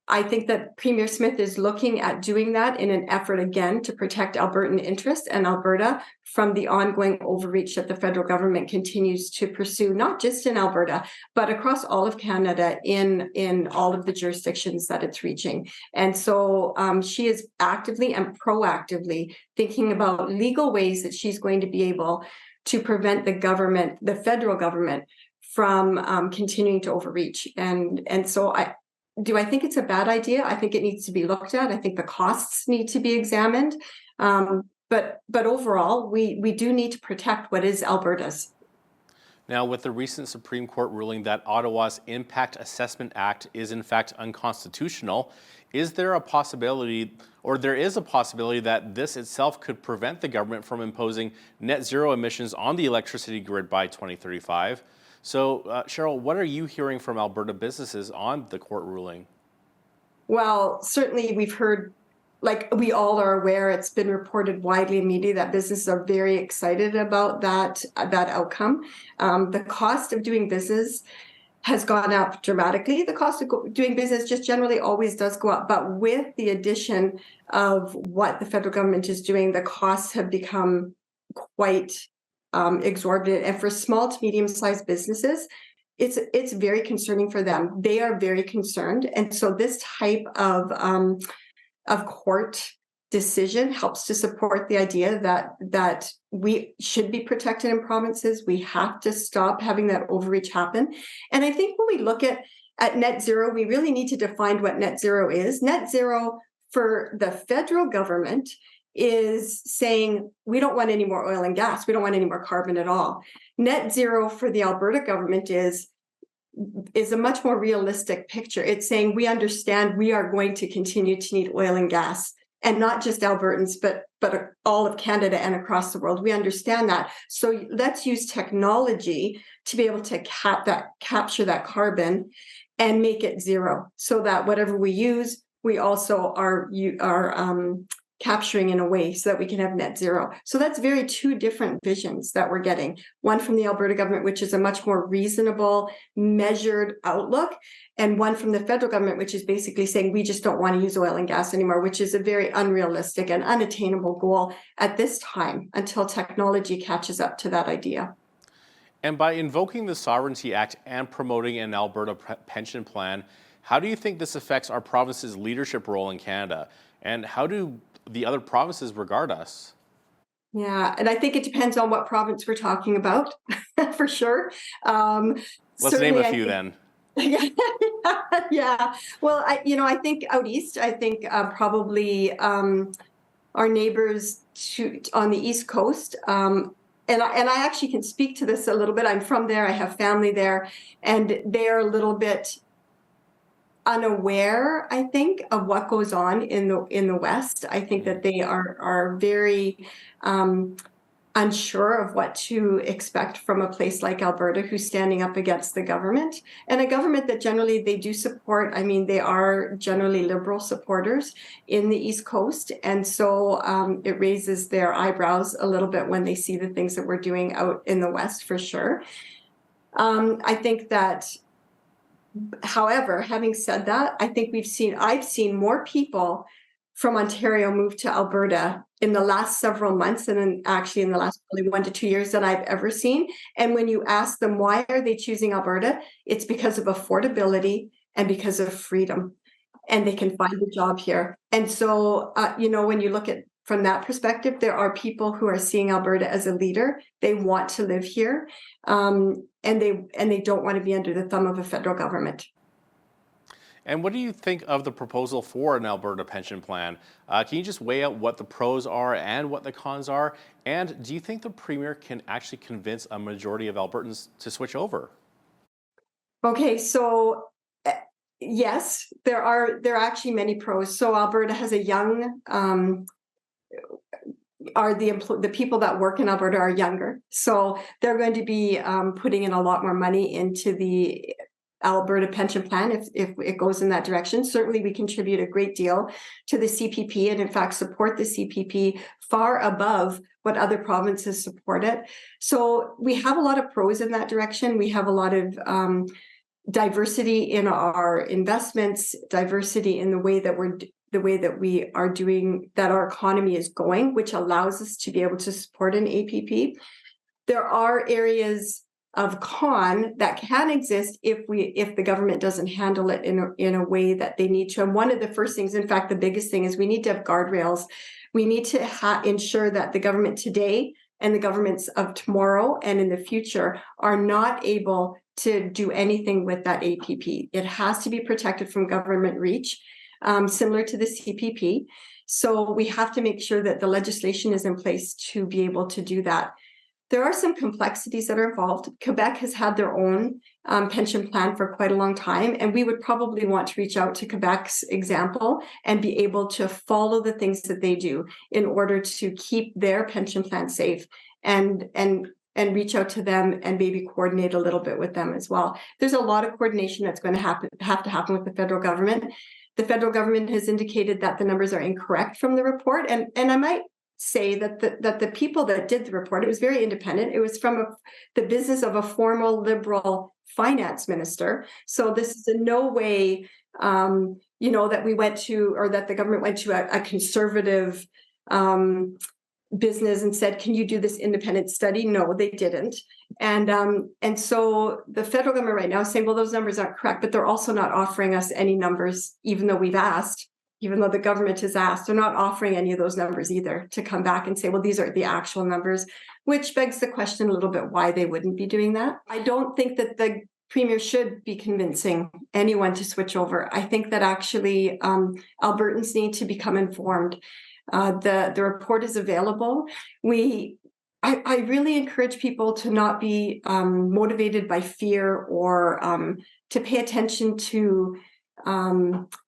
I think that Premier Smith is looking at doing that in an effort, again, to protect Albertan interests and Alberta from the ongoing overreach that the federal government continues to pursue, not just in Alberta, but across all of Canada in all of the jurisdictions that it's reaching. And so she is actively and proactively thinking about legal ways that she's going to be able to prevent the federal government, from continuing to overreach. And so do I think it's a bad idea? I think it needs to be looked at. I think the costs need to be examined. But overall, we do need to protect what is Alberta's. Now, with the recent Supreme Court ruling that Ottawa's Impact Assessment Act is in fact unconstitutional, is there a possibility, or there is a possibility, that this itself could prevent the government from imposing net zero emissions on the electricity grid by 2035? So, Cheryl, what are you hearing from Alberta businesses on the court ruling? Well, certainly we've heard, like we all are aware, it's been reported widely in media that businesses are very excited about that outcome. The cost of doing business has gone up dramatically. The cost of doing business just generally always does go up. But with the addition of what the federal government is doing, the costs have become quite exorbitant. And for small to medium-sized businesses, it's very concerning for them. They are very concerned. And so this type of court decision helps to support the idea that we should be protected in provinces. We have to stop having that overreach happen. And I think when we look at at net zero, we really need to define what net zero is. Net zero for the federal government is saying we don't want any more oil and gas. We don't want any more carbon at all. Net zero for the Alberta government is a much more realistic picture. It's saying we understand we are going to continue to need oil and gas, and not just Albertans, but all of Canada and across the world. We understand that. So let's use technology to be able to capture that carbon and make it zero, so that whatever we use, we also are capturing in a way so that we can have net zero. So that's two different visions that we're getting. One from the Alberta government, which is a much more reasonable, measured outlook, and one from the federal government, which is basically saying we just don't want to use oil and gas anymore, which is a very unrealistic and unattainable goal at this time until technology catches up to that idea. And by invoking the Sovereignty Act and promoting an Alberta pension plan, how do you think this affects our province's leadership role in Canada? And how do the other provinces regard us? Yeah, and I think it depends on what province we're talking about, for sure. Let's name a few then. Yeah. Well, I think out east, I think probably our neighbors on the East Coast. And I actually can speak to this a little bit. I'm from there. I have family there, and they're a little bit unaware, I think, of what goes on in the West. I think that they are very unsure of what to expect from a place like Alberta, who's standing up against the government, and a government that generally they do support. I mean, they are generally Liberal supporters in the East Coast, and so it raises their eyebrows a little bit when they see the things that we're doing out in the West, for sure. I think that, however, having said that, I think I've seen more people from Ontario move to Alberta in the last several months, and then actually in the last probably 1 to 2 years, than I've ever seen. And when you ask them why are they choosing Alberta, it's because of affordability and because of freedom, and they can find a job here. And so, when you look at from that perspective, there are people who are seeing Alberta as a leader. They want to live here, and they don't want to be under the thumb of a federal government. And what do you think of the proposal for an Alberta pension plan? Can you just weigh out what the pros are and what the cons are? And do you think the Premier can actually convince a majority of Albertans to switch over? Okay, so yes, there are actually many pros. So Alberta has a young, the people that work in Alberta are younger. So they're going to be putting in a lot more money into the Alberta pension plan if it goes in that direction. Certainly we contribute a great deal to the CPP, and in fact support the CPP far above what other provinces support it. So we have a lot of pros in that direction. We have a lot of diversity in our investments, diversity in the way that we are doing, that our economy is going, which allows us to be able to support an APP. There are areas of con that can exist if the government doesn't handle it in a way that they need to. And one of the first things, in fact, the biggest thing, is we need to have guardrails. We need to ensure that the government today and the governments of tomorrow and in the future are not able to do anything with that APP. It has to be protected from government reach, similar to the CPP. So we have to make sure that the legislation is in place to be able to do that. There are some complexities that are involved. Quebec has had their own pension plan for quite a long time, and we would probably want to reach out to Quebec's example and be able to follow the things that they do in order to keep their pension plan safe, and reach out to them and maybe coordinate a little bit with them as well. There's a lot of coordination that's going to have to happen with the federal government. The federal government has indicated that the numbers are incorrect from the report, and I might say that the people that did the report, it was very independent. It was from the business of a former Liberal finance minister. So this is in no way, that we went to, or that the government went to a conservative business and said, "Can you do this independent study?" No, they didn't. And so the federal government right now is saying, well, those numbers aren't correct, but they're also not offering us any numbers, even though we've asked. Even though the government has asked, they're not offering any of those numbers either to come back and say, well, these are the actual numbers, which begs the question a little bit why they wouldn't be doing that. I don't think that the Premier should be convincing anyone to switch over. I think that actually Albertans need to become informed. The report is available. I really encourage people to not be motivated by fear or to pay attention to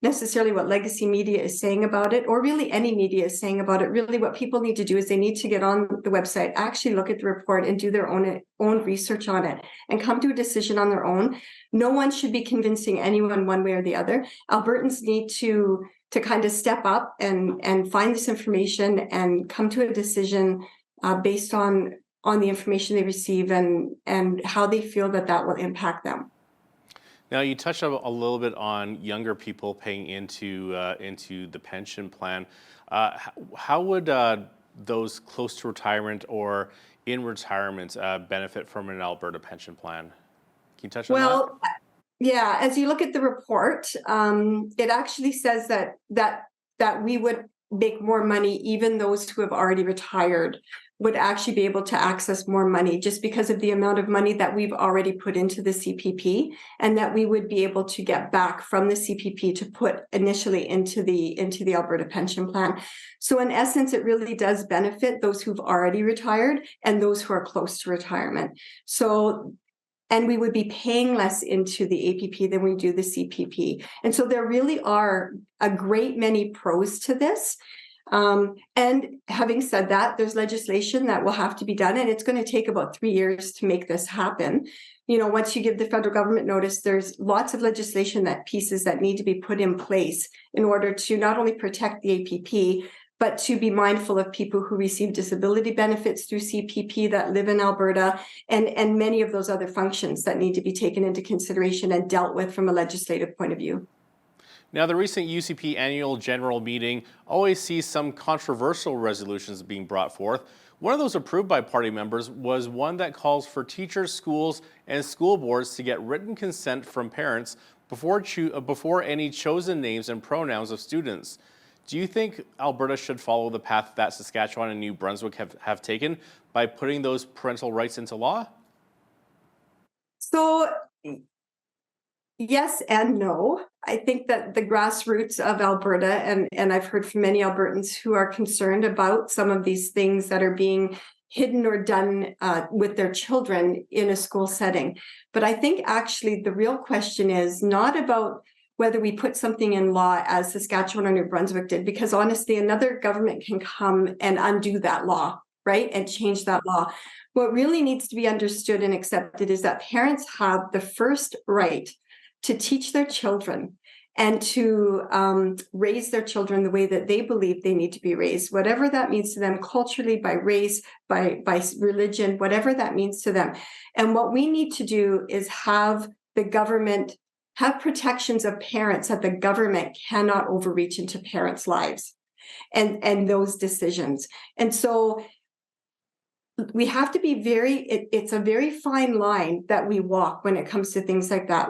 necessarily what legacy media is saying about it, or really any media is saying about it. Really, what people need to do is they need to get on the website, actually look at the report and do their own research on it and come to a decision on their own. No one should be convincing anyone one way or the other. Albertans need to kind of step up and find this information and come to a decision based on the information they receive and how they feel that will impact them. Now, you touched a little bit on younger people paying into the pension plan. How would those close to retirement or in retirement benefit from an Alberta pension plan? Can you touch on that? Well, yeah, as you look at the report, it actually says that we would make more money, even those who have already retired would actually be able to access more money just because of the amount of money that we've already put into the CPP, and that we would be able to get back from the CPP to put initially into the Alberta pension plan. So in essence, it really does benefit those who've already retired and those who are close to retirement. So, and we would be paying less into the APP than we do the CPP. And so there really are a great many pros to this. And having said that, there's legislation that will have to be done, and it's going to take about 3 years to make this happen. You know, once you give the federal government notice, there's lots of legislation pieces that need to be put in place in order to not only protect the APP, but to be mindful of people who receive disability benefits through CPP that live in Alberta, and many of those other functions that need to be taken into consideration and dealt with from a legislative point of view. Now, the recent UCP annual general meeting always sees some controversial resolutions being brought forth. One of those approved by party members was one that calls for teachers, schools, and school boards to get written consent from parents before any chosen names and pronouns of students. Do you think Alberta should follow the path that Saskatchewan and New Brunswick have taken by putting those parental rights into law? So, yes and no. I think that the grassroots of Alberta, and I've heard from many Albertans who are concerned about some of these things that are being hidden or done with their children in a school setting. But I think actually the real question is not about whether we put something in law as Saskatchewan or New Brunswick did, because honestly, another government can come and undo that law, right? And change that law. What really needs to be understood and accepted is that parents have the first right to teach their children and to raise their children the way that they believe they need to be raised, whatever that means to them culturally, by race, by religion, whatever that means to them. And what we need to do is have the government have protections of parents that the government cannot overreach into parents' lives and those decisions. And so we have to be it's a very fine line that we walk when it comes to things like that.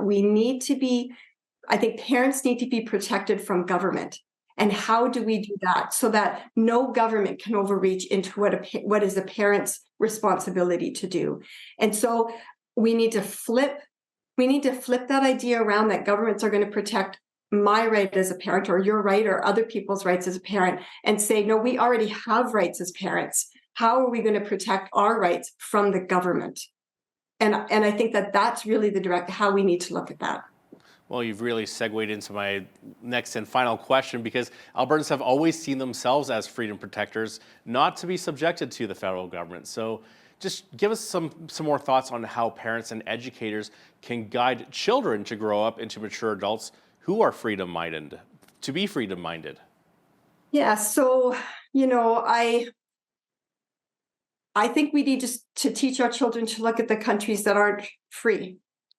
I think parents need to be protected from government. And how do we do that so that no government can overreach into what is a parent's responsibility to do? And so we need to flip that idea around, that governments are going to protect my right as a parent or your right or other people's rights as a parent, and say, no, we already have rights as parents. How are we going to protect our rights from the government? And I think that's really how we need to look at that. Well, you've really segued into my next and final question, because Albertans have always seen themselves as freedom protectors, not to be subjected to the federal government. So just give us some more thoughts on how parents and educators can guide children to grow up into mature adults who are freedom-minded, to be freedom-minded. Yeah, so, I think we need to teach our children to look at the countries that aren't free,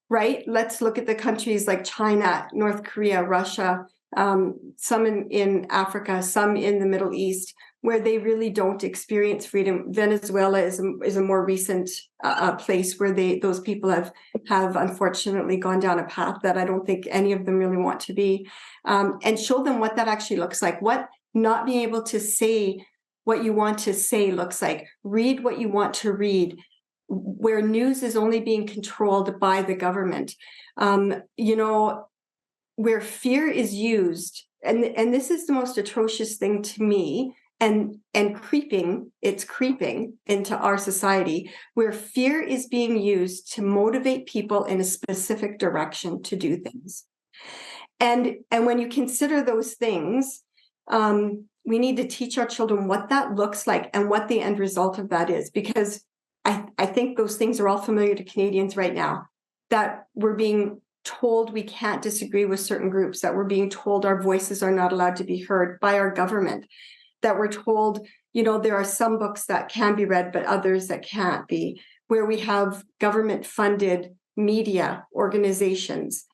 right? Let's look at the countries like China, North Korea, Russia, some in Africa, some in the Middle East, where they really don't experience freedom. Venezuela is a more recent place where those people have unfortunately gone down a path that I don't think any of them really want to be, and show them what that actually looks like, what not being able to say what you want to say looks like. Read what you want to read. where news is only being controlled by the government. Where fear is used, and this is the most atrocious thing to me, and it's creeping into our society, where fear is being used to motivate people in a specific direction to do things. And when you consider those things, we need to teach our children what that looks like and what the end result of that is, because I think those things are all familiar to Canadians right now, that we're being told we can't disagree with certain groups, that we're being told our voices are not allowed to be heard by our government, that we're told, there are some books that can be read, but others that can't be, where we have government-funded media organizations,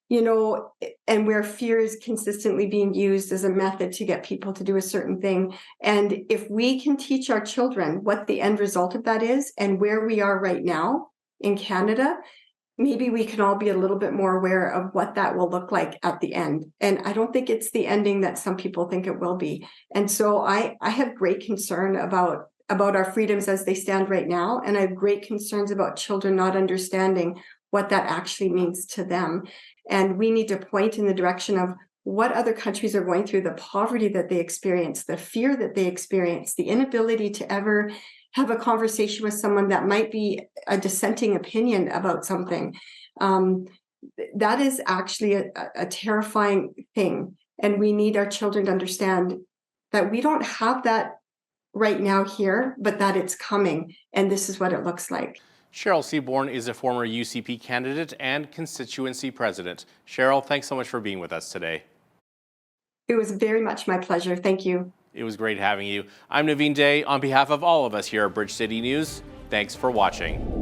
and where fear is consistently being used as a method to get people to do a certain thing. And if we can teach our children what the end result of that is and where we are right now in Canada, maybe we can all be a little bit more aware of what that will look like at the end. And I don't think it's the ending that some people think it will be. And so I have great concern about our freedoms as they stand right now. And I have great concerns about children not understanding what that actually means to them. And we need to point in the direction of what other countries are going through, the poverty that they experience, the fear that they experience, the inability to ever have a conversation with someone that might be a dissenting opinion about something. That is actually a terrifying thing. And we need our children to understand that we don't have that right now here, but that it's coming. And this is what it looks like. Cheryl Seaborn is a former UCP candidate and constituency president. Cheryl, thanks so much for being with us today. It was very much my pleasure. Thank you. It was great having you. I'm Naveen Day. On behalf of all of us here at Bridge City News, thanks for watching.